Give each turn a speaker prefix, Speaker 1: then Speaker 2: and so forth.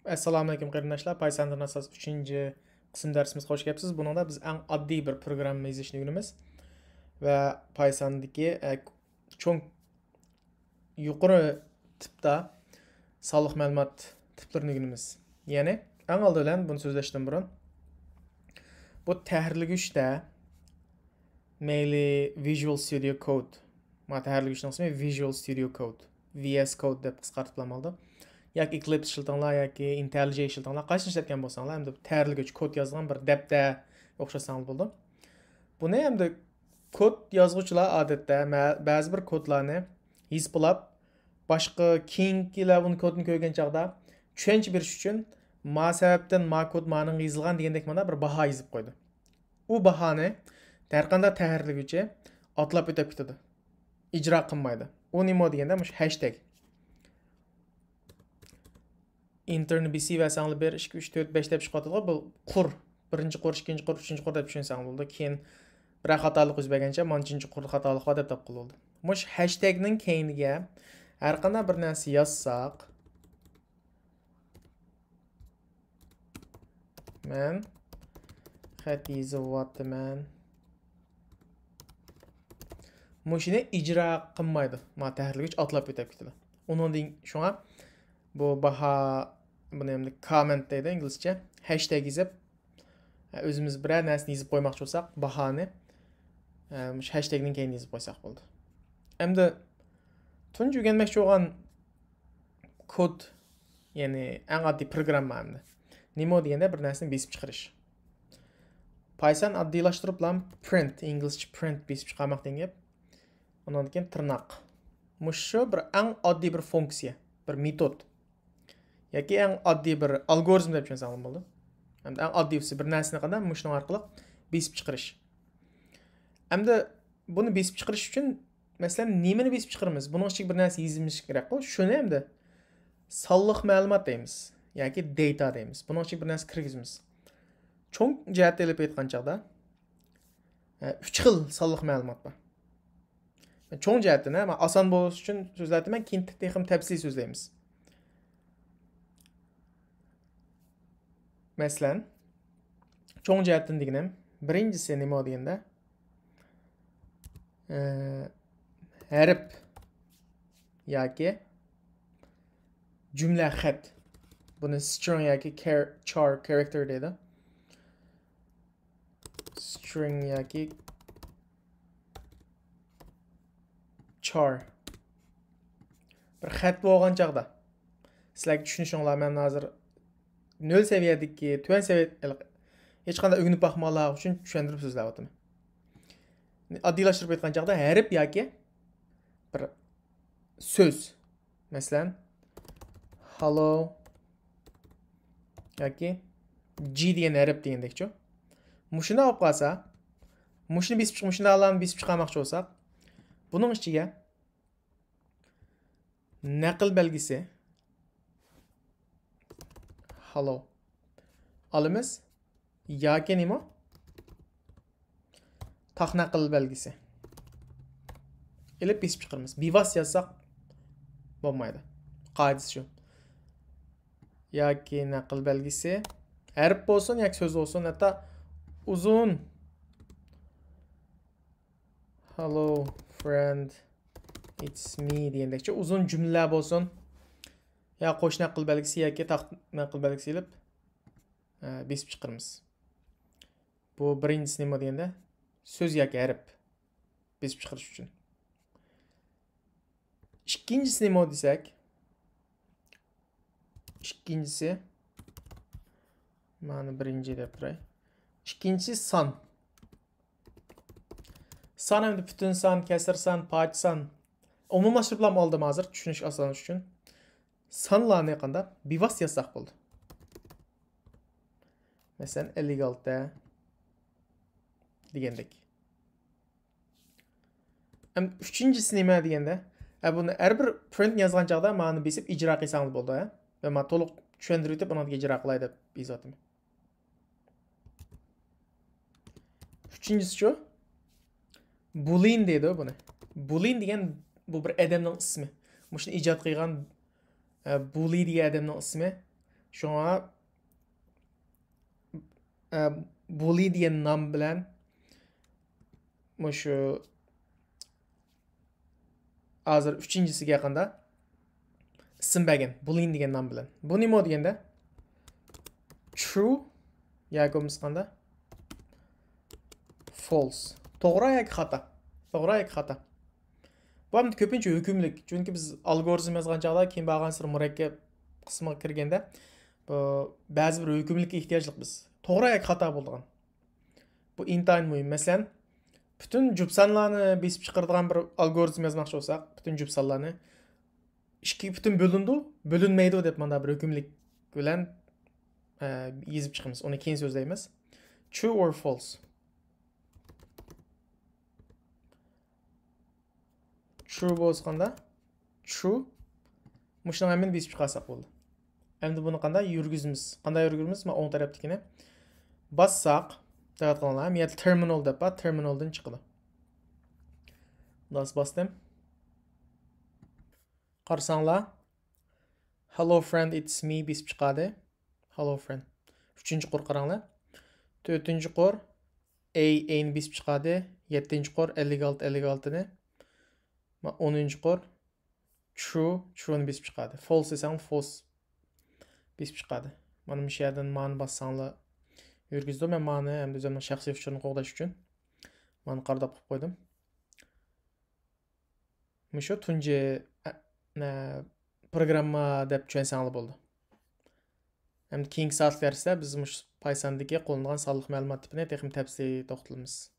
Speaker 1: Assalomu alaykum qarindoshlar. Pythondan asos 3-chi qism darsimizga xush kelibsiz. Buningda biz eng oddiy bir programma yozishni o'rganamiz va Pythondagi cho'ng yuqori tipda sonliq ma'lumot tiplarini o'rganamiz. Ya'ni eng oldi bilan buni so'zlashdan burun bu tahrirlagichda mayli Visual Studio Code, ma tahrirlagichning ismi Visual Studio Code, VS Code deb qisqartiriladi. Yoki Eclipse ishlatanglar yoki IntelliJ ishlatanglar, qaysi ishlatgan bo'lsanglar, hamda tayyorlovchi kod yozgan bir debda o'xshasangiz bo'ldi. Buni hamda kod yozuvchilar odatda ba'zi bir kodlarni hizblab, boshqa keyingilar uni kodni ko'rgan chaqda tushuncha berish uchun ma sababdan ma kod ma'noga yozilgan degandek mana bir baho yozib qo'ydi. U bahoni har qanday tayyorlovchi otlab o'tib ketadi. Ijro qilmaydi. U nima deganda mush hashtag intern BC və sənli 1, 2, 3, 4, 5 deb çıxatılır. Bu qur, birinci qur, ikinci qur, üçüncü qur deb düşünsən oldu. Keyin bir xatalıq üzbəgəncə, mancıncı qur xatalıq var deb tapqıl oldu. Muş hashtagning keyiniga hər qanday bir narsa yazsaq, mən xat yozyapman. Muşini icra qılmaydı. Ma tahrirlagich otlab o'tib ketadi. Onun şuna bu baha buni ham comment deydi inglizcha. Hashtag yozib o'zimiz biror narsani yozib qo'ymoqchi bo'lsak, bahoni mush hashtagning keyin yozib qo'ysak bo'ldi. Endi tunji o'rganmoqchi bo'lgan kod, ya'ni eng oddiy programma endi. Nima deganda bir narsani besib chiqarish. Python oddiylashtirib bilan print, inglizcha print besib chiqarmoq degan. Undan keyin tirnoq. Mushu bir eng oddiy bir funksiya, bir metod. Yoki eng oddiy bir algoritm deb tushunsangiz bo'ldi. Hamda eng oddiysi bir narsani qanday mushning orqali besib chiqarish. Hamda buni besib chiqarish uchun masalan nimani besib chiqaramiz? Buning ichiga bir narsa yozishimiz kerak-ku. Shuni hamda sonliq ma'lumot deymiz yoki data deymiz. Buning ichiga bir narsa kirgizamiz. Cho'ng jihatda olib aytgan chaqda 3 xil sonliq ma'lumot bor. Cho'ng jihatdan, men oson bo'lish uchun so'zlayman, keyin texnik tafsil so'zlaymiz. Masalan, cho'ng jihatdan deganim, birinchisi nima deganda, harf yoki jumla xat. Buni string yoki char character deydi. String yoki char. Bir xat bo'lgan chaqda sizlar tushunishinglar, men hozir 0 seviyadagi, tuvan seviyada hech qanday o'rganib baxmoqlar uchun tushuntirib so'zlayapman. Oddiylashtirib aytgan chaqda harf yoki bir so'z. Masalan, hello yoki G degan harf degandekchi. Mushuni olib qolsa, mushuni besib chiqib, mushuni alamni besib chiqarmoqchi bo'lsak, buning ichiga naql belgisi hello olamiz yoki nima? Taq naql belgisi. Elib besib chiqaramiz. Bevos yozsak bo'lmaydi. Qoidasi shu. Yoki naql belgisi harf bo'lsin yoki so'z bo'lsin, hatto uzun hello friend it's me degandekcha uzun jumla bo'lsin. Ya qo'shni naql belgisi yoki taq naql belgisi ilib besib chiqaramiz. Bu birinchisi nima deganda so'z yoki harf besib chiqarish uchun. Ikkinchisi nima desak? Ikkinchisi mana birinchi deb turay. Ikkinchisi son. Son ham butun son, kasr son, pach son. Umumlashtirib oldim hozir tushunish osonligi uchun. Sonlarni qanday bevos yozsak bo'ldi. Masalan 56 degandek. Ham uchinchisi nima deganda, buni har bir print yozgan chaqda ma'ni besib ijro qilsangiz bo'ldi, ha? Va men to'liq tushuntirib o'tib, uni ijro qilay deb yozyapman. Uchinchisi shu. Boolean deydi buni. Boolean degan bu bir odamning ismi. Mushuni ijod qilgan Boolean degan odamning ismi. Şoňa bully diýen nam bilen şu hazır 3-njisiga ýakynda isim bergen. Bullying diýen nam bilen. Bu nima diýende? True ýa-ki bolmasa false. Toğra ýa-ki hata. Toğra ýa-ki hata. Bu hem köpünçe hükümlük. Çünkü biz algoritm yazgan çağda keyin bargansy murakkep kısmına kirgende bu bäzi bir hükümlükke ihtiýajlyk biz. Toğra ýa-ki hata boldygan. Bu intaýyn muhim. Meselem, bütün jupsanlarny besip çykyrdygan bir algoritm yazmakçy bolsak, bütün jupsanlarny iki bütün bölündü, bölünmeýdi dep manda bir hükümlük bilen ýezip çykymyz. Onu keyin sözleýmiz. True or false? True bolsanda true muşdan hemen besip çıkarsak boldy. Endi bunu qanday ýürgüzmiz? Qanday ýürgüzmiz? Ma oň tarapdykine bassak, diqqat qılinglar, men terminal dep ba, terminaldan çykydy. Bastım. Qarsaňlar. Hello friend, it's me besip çykady. Hello friend. 3-nji qor qaraňlar. 4-nji qor A besip çykady. 7-nji qor 56-56-ny. 10-nji qor true'ny besip çykady. False desem false besip çykady. Mana bu şerden many bassaňlar ýürgüzdim. Men many hem de özümniň şahsy uçuryny gogdaş üçin many gardap goýup koydum. Müşo tunji programma dep düşünseňler boldy. Hem de keyinki saatlarda biz muş Python'daki gollanýan sanlyk maglumat tipine tehim täpsili toktalymyz.